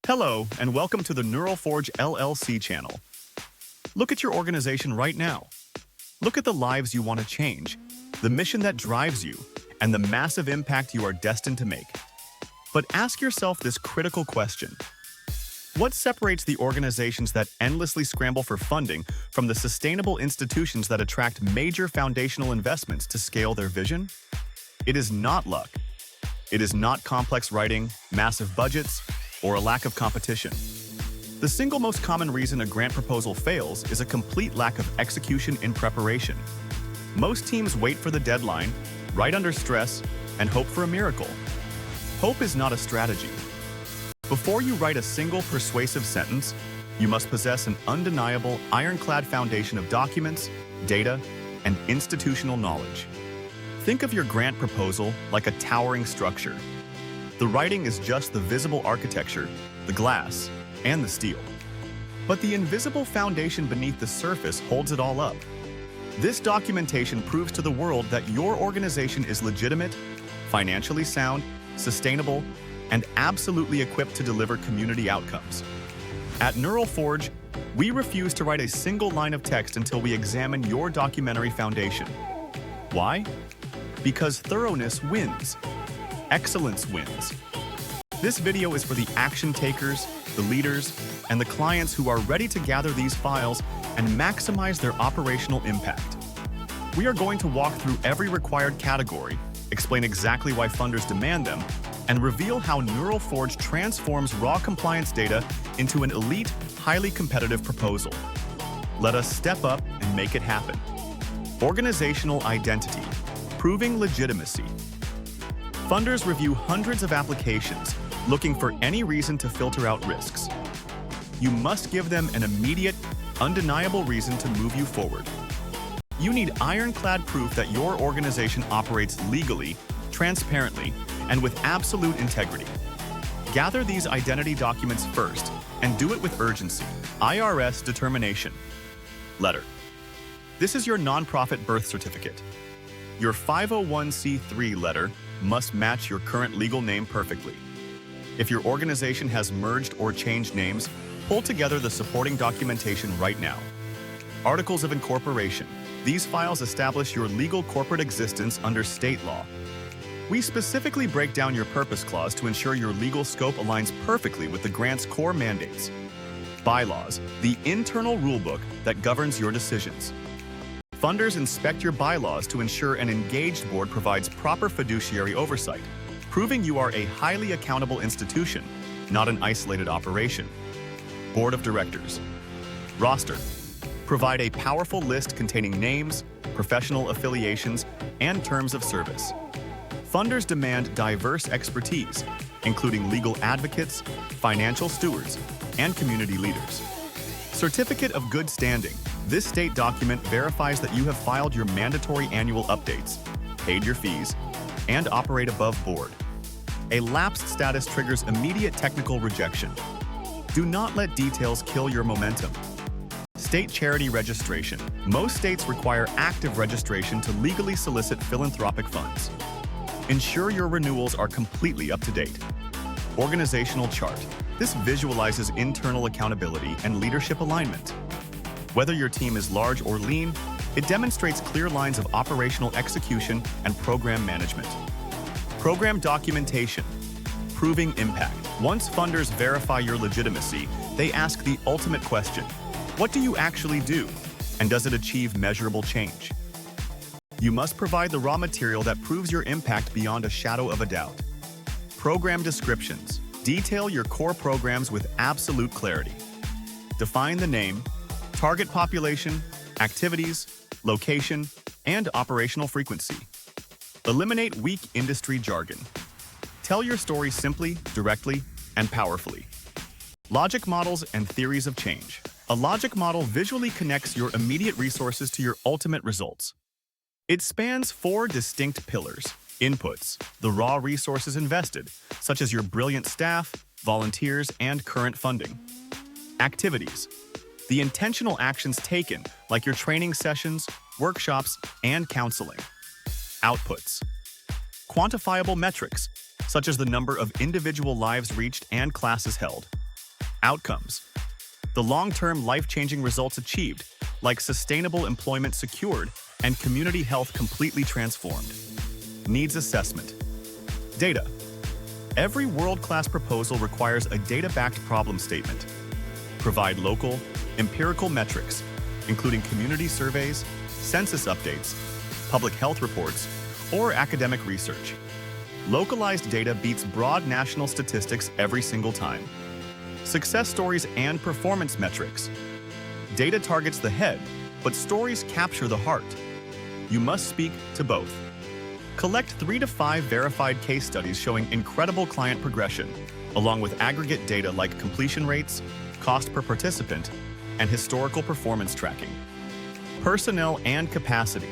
Hello, and welcome to the NeuralForge LLC channel. Look at your organization right now. Look at the lives you want to change, the mission that drives you, and the massive impact you are destined to make. But ask yourself this critical question. What separates the organizations that endlessly scramble for funding from the sustainable institutions that attract major foundational investments to scale their vision? It is not luck. It is not complex writing, massive budgets, or a lack of competition. The single most common reason a grant proposal fails is a complete lack of execution in preparation. Most teams wait for the deadline, write under stress, and hope for a miracle. Hope is not a strategy. Before you write a single persuasive sentence, you must possess an undeniable, ironclad foundation of documents, data, and institutional knowledge. Think of your grant proposal like a towering structure. The writing is just the visible architecture, the glass, and the steel. But the invisible foundation beneath the surface holds it all up. This documentation proves to the world that your organization is legitimate, financially sound, sustainable, and absolutely equipped to deliver community outcomes. At NeuralForge, we refuse to write a single line of text until we examine your documentary foundation. Why? Because thoroughness wins. Excellence wins. This video is for the action takers, the leaders, and the clients who are ready to gather these files and maximize their operational impact. We are going to walk through every required category, explain exactly why funders demand them, and reveal how NeuralForge transforms raw compliance data into an elite, highly competitive proposal. Let us step up and make it happen. Organizational identity, proving legitimacy. Funders review hundreds of applications, looking for any reason to filter out risks. You must give them an immediate, undeniable reason to move you forward. You need ironclad proof that your organization operates legally, transparently, and with absolute integrity. Gather these identity documents first, and do it with urgency. IRS determination. Letter. This is your nonprofit birth certificate. Your 501c3 letter must match your current legal name perfectly. If your organization has merged or changed names, pull together the supporting documentation right now. Articles of incorporation. These files establish your legal corporate existence under state law. We specifically break down your purpose clause to ensure your legal scope aligns perfectly with the grant's core mandates. Bylaws, the internal rulebook that governs your decisions. Funders inspect your bylaws to ensure an engaged board provides proper fiduciary oversight, proving you are a highly accountable institution, not an isolated operation. Board of Directors. Roster. Provide a powerful list containing names, professional affiliations, and terms of service. Funders demand diverse expertise, including legal advocates, financial stewards, and community leaders. Certificate of Good Standing. This state document verifies that you have filed your mandatory annual updates, paid your fees, and operate above board. A lapsed status triggers immediate technical rejection. Do not let details kill your momentum. State charity registration. Most states require active registration to legally solicit philanthropic funds. Ensure your renewals are completely up to date. Organizational chart. This visualizes internal accountability and leadership alignment. Whether your team is large or lean, it demonstrates clear lines of operational execution and program management. Program documentation, proving impact. Once funders verify your legitimacy, they ask the ultimate question: what do you actually do, and does it achieve measurable change? You must provide the raw material that proves your impact beyond a shadow of a doubt. Program descriptions. Detail your core programs with absolute clarity. Define the name, target population, activities, location, and operational frequency. Eliminate weak industry jargon. Tell your story simply, directly, and powerfully. Logic models and theories of change. A logic model visually connects your immediate resources to your ultimate results. It spans 4 distinct pillars. Inputs, the raw resources invested, such as your brilliant staff, volunteers, and current funding. Activities, the intentional actions taken, like your training sessions, workshops, and counseling. Outputs, quantifiable metrics, such as the number of individual lives reached and classes held. Outcomes. The long-term life-changing results achieved, like sustainable employment secured and community health completely transformed. Needs assessment. Data. Every world-class proposal requires a data-backed problem statement. Provide local, empirical metrics, including community surveys, census updates, public health reports, or academic research. Localized data beats broad national statistics every single time. Success stories and performance metrics. Data targets the head, but stories capture the heart. You must speak to both. Collect 3 to 5 verified case studies showing incredible client progression, along with aggregate data like completion rates, cost per participant, and historical performance tracking. Personnel and capacity.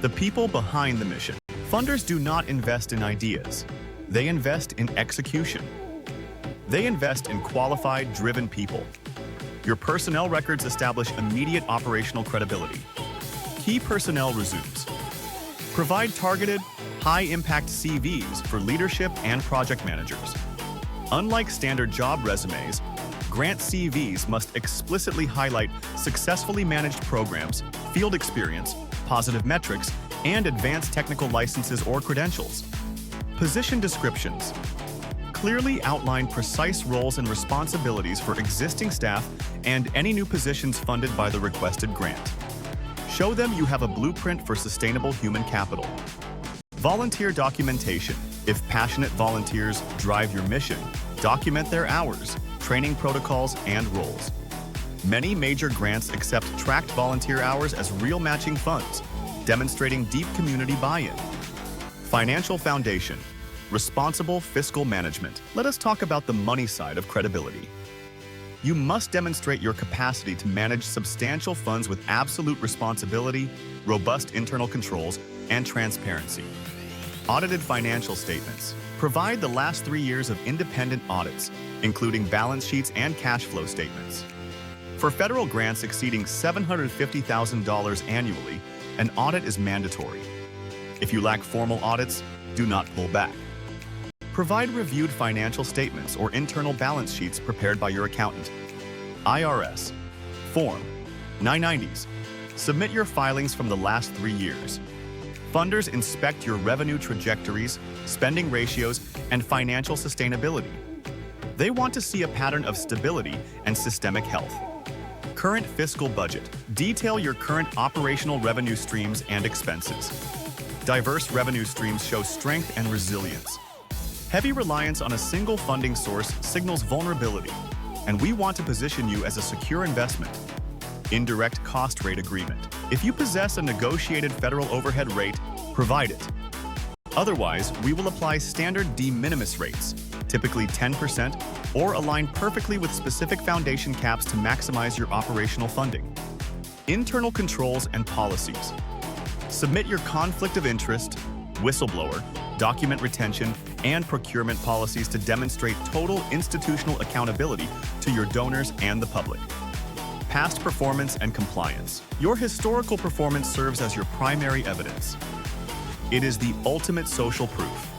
The people behind the mission. Funders do not invest in ideas. They invest in execution. They invest in qualified, driven people. Your personnel records establish immediate operational credibility. Key personnel resumes. Provide targeted, high-impact CVs for leadership and project managers. Unlike standard job resumes, Grant CVs must explicitly highlight successfully managed programs, field experience, positive metrics, and advanced technical licenses or credentials. Position descriptions. Clearly outline precise roles and responsibilities for existing staff and any new positions funded by the requested grant. Show them you have a blueprint for sustainable human capital. Volunteer documentation. If passionate volunteers drive your mission, document their hours, training protocols, and roles. Many major grants accept tracked volunteer hours as real matching funds, demonstrating deep community buy-in. Financial foundation. Responsible fiscal management. Let us talk about the money side of credibility. You must demonstrate your capacity to manage substantial funds with absolute responsibility, robust internal controls, and transparency. Audited financial statements. Provide the last 3 years of independent audits, including balance sheets and cash flow statements. For federal grants exceeding $750,000 annually, an audit is mandatory. If you lack formal audits, do not pull back. Provide reviewed financial statements or internal balance sheets prepared by your accountant. IRS. Form 990s. Submit your filings from the last 3 years. Funders inspect your revenue trajectories, spending ratios, and financial sustainability. They want to see a pattern of stability and systemic health. Current fiscal budget. Detail your current operational revenue streams and expenses. Diverse revenue streams show strength and resilience. Heavy reliance on a single funding source signals vulnerability, and we want to position you as a secure investment. Indirect cost rate agreement. If you possess a negotiated federal overhead rate, provide it. Otherwise, we will apply standard de minimis rates, typically 10%, or align perfectly with specific foundation caps to maximize your operational funding. Internal controls and policies. Submit your conflict of interest, whistleblower, document retention, and procurement policies to demonstrate total institutional accountability to your donors and the public. Past performance and compliance. Your historical performance serves as your primary evidence. It is the ultimate social proof.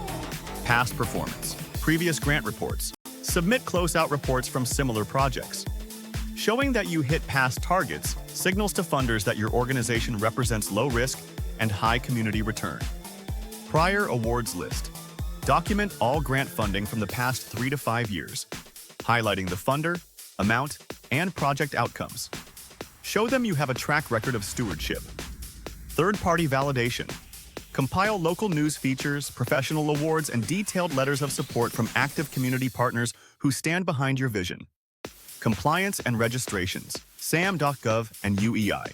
Past performance. Previous grant reports. Submit closeout reports from similar projects. Showing that you hit past targets signals to funders that your organization represents low risk and high community return. Prior awards list. Document all grant funding from the past 3 to 5 years, highlighting the funder, amount, and project outcomes. Show them you have a track record of stewardship. Third-party validation. Compile local news features, professional awards, and detailed letters of support from active community partners who stand behind your vision. Compliance and registrations, SAM.gov and UEI.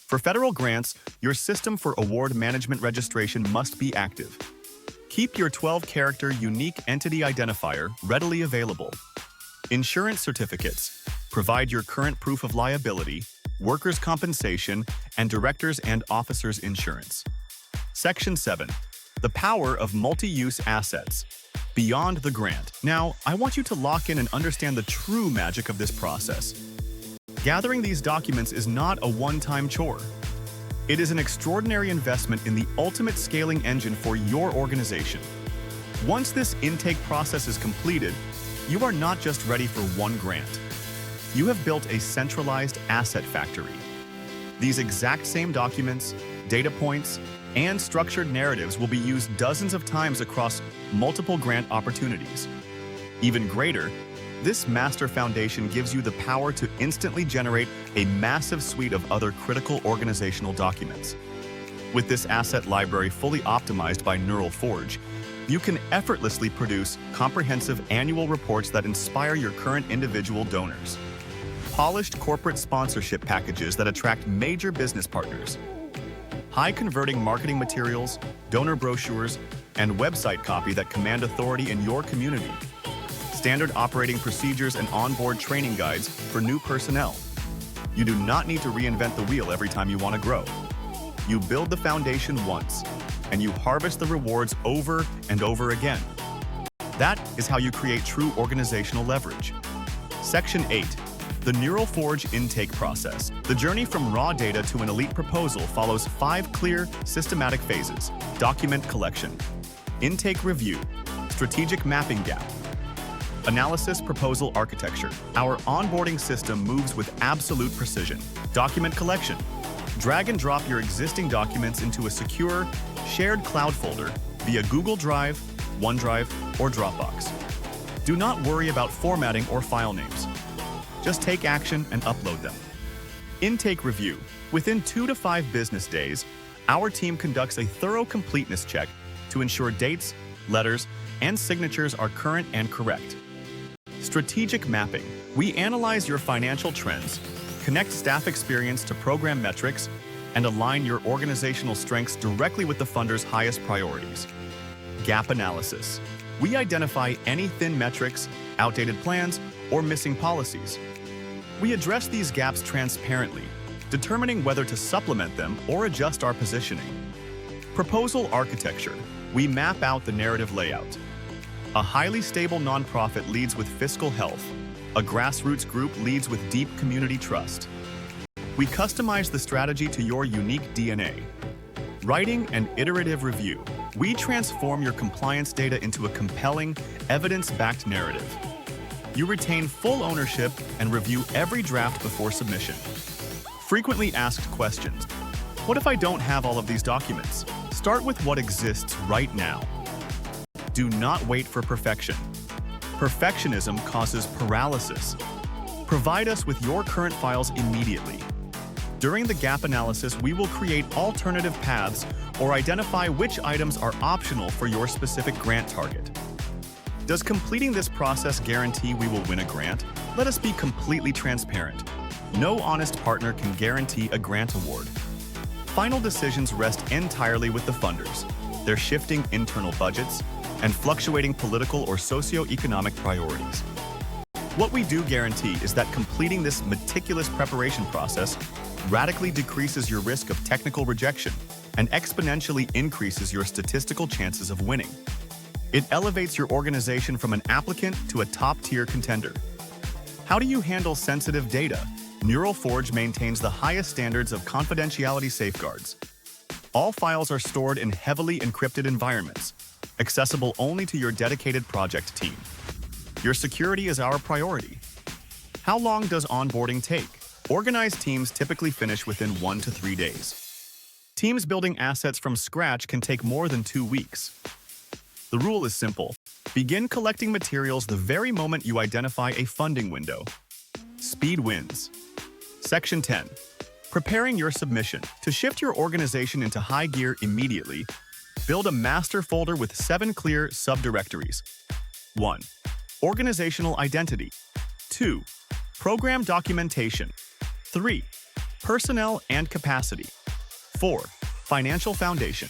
For federal grants, your system for award management registration must be active. Keep your 12-character unique entity identifier readily available. Insurance certificates. Provide your current proof of liability, workers' compensation, and directors' and officers' insurance. Section 7. The power of multi-use assets. Beyond the grant. Now, I want you to lock in and understand the true magic of this process. Gathering these documents is not a one-time chore. It is an extraordinary investment in the ultimate scaling engine for your organization. Once this intake process is completed, You are not just ready for one grant. You have built a centralized asset factory. These exact same documents, data points, and structured narratives will be used dozens of times across multiple grant opportunities. Even greater, this master foundation gives you the power to instantly generate a massive suite of other critical organizational documents. With this asset library fully optimized by NeuralForge, you can effortlessly produce comprehensive annual reports that inspire your current individual donors. Polished corporate sponsorship packages that attract major business partners. High-converting marketing materials, donor brochures, and website copy that command authority in your community. Standard operating procedures and onboard training guides for new personnel. You do not need to reinvent the wheel every time you want to grow. You build the foundation once, and you harvest the rewards over and over again. That is how you create true organizational leverage. Section 8. The NeuralForge intake process. The journey from raw data to an elite proposal follows 5 clear, systematic phases. Document collection, intake review, strategic mapping gap, analysis proposal architecture. Our onboarding system moves with absolute precision. Document collection. Drag and drop your existing documents into a secure, shared cloud folder via Google Drive, OneDrive, or Dropbox. Do not worry about formatting or file names. Just take action and upload them. Intake review. Within 2 to 5 business days, our team conducts a thorough completeness check to ensure dates, letters, and signatures are current and correct. Strategic mapping. We analyze your financial trends, connect staff experience to program metrics, and align your organizational strengths directly with the funder's highest priorities. Gap analysis. We identify any thin metrics, outdated plans, or missing policies. We address these gaps transparently, determining whether to supplement them or adjust our positioning. Proposal architecture. We map out the narrative layout. A highly stable nonprofit leads with fiscal health. A grassroots group leads with deep community trust. We customize the strategy to your unique DNA. Writing and iterative review. We transform your compliance data into a compelling, evidence-backed narrative. You retain full ownership and review every draft before submission. Frequently asked questions. What if I don't have all of these documents? Start with what exists right now. Do not wait for perfection. Perfectionism causes paralysis. Provide us with your current files immediately. During the gap analysis, we will create alternative paths or identify which items are optional for your specific grant target. Does completing this process guarantee we will win a grant? Let us be completely transparent. No honest partner can guarantee a grant award. Final decisions rest entirely with the funders, their shifting internal budgets, and fluctuating political or socio-economic priorities. What we do guarantee is that completing this meticulous preparation process radically decreases your risk of technical rejection and exponentially increases your statistical chances of winning. It elevates your organization from an applicant to a top-tier contender. How do you handle sensitive data? NeuralForge maintains the highest standards of confidentiality safeguards. All files are stored in heavily encrypted environments, accessible only to your dedicated project team. Your security is our priority. How long does onboarding take? Organized teams typically finish within 1 to 3 days. Teams building assets from scratch can take more than 2 weeks. The rule is simple. Begin collecting materials the very moment you identify a funding window. Speed wins. Section 10. Preparing your submission. To shift your organization into high gear immediately, build a master folder with 7 clear subdirectories. 1. Organizational identity. 2. Program documentation. 3. Personnel and capacity. 4. Financial foundation.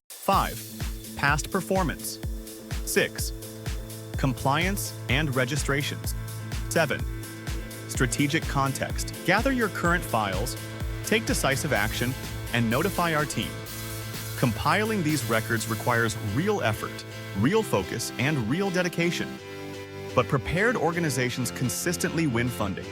5. Past performance. 6. Compliance and registrations. 7. Strategic context. Gather your current files, take decisive action, and notify our team. Compiling these records requires real effort, real focus, and real dedication. But prepared organizations consistently win funding.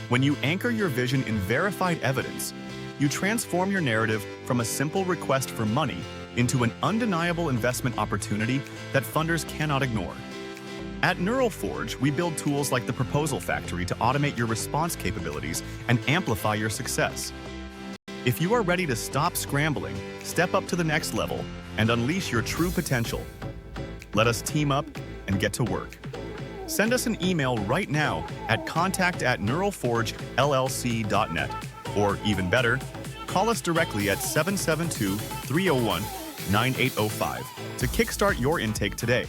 When you anchor your vision in verified evidence, you transform your narrative from a simple request for money into an undeniable investment opportunity that funders cannot ignore. At NeuralForge, we build tools like the Proposal Factory to automate your response capabilities and amplify your success. If you are ready to stop scrambling, step up to the next level, and unleash your true potential, let us team up and get to work. Send us an email right now at contact@NeuralForgeLLC.net, or even better, call us directly at 772-301-9805 to kickstart your intake today.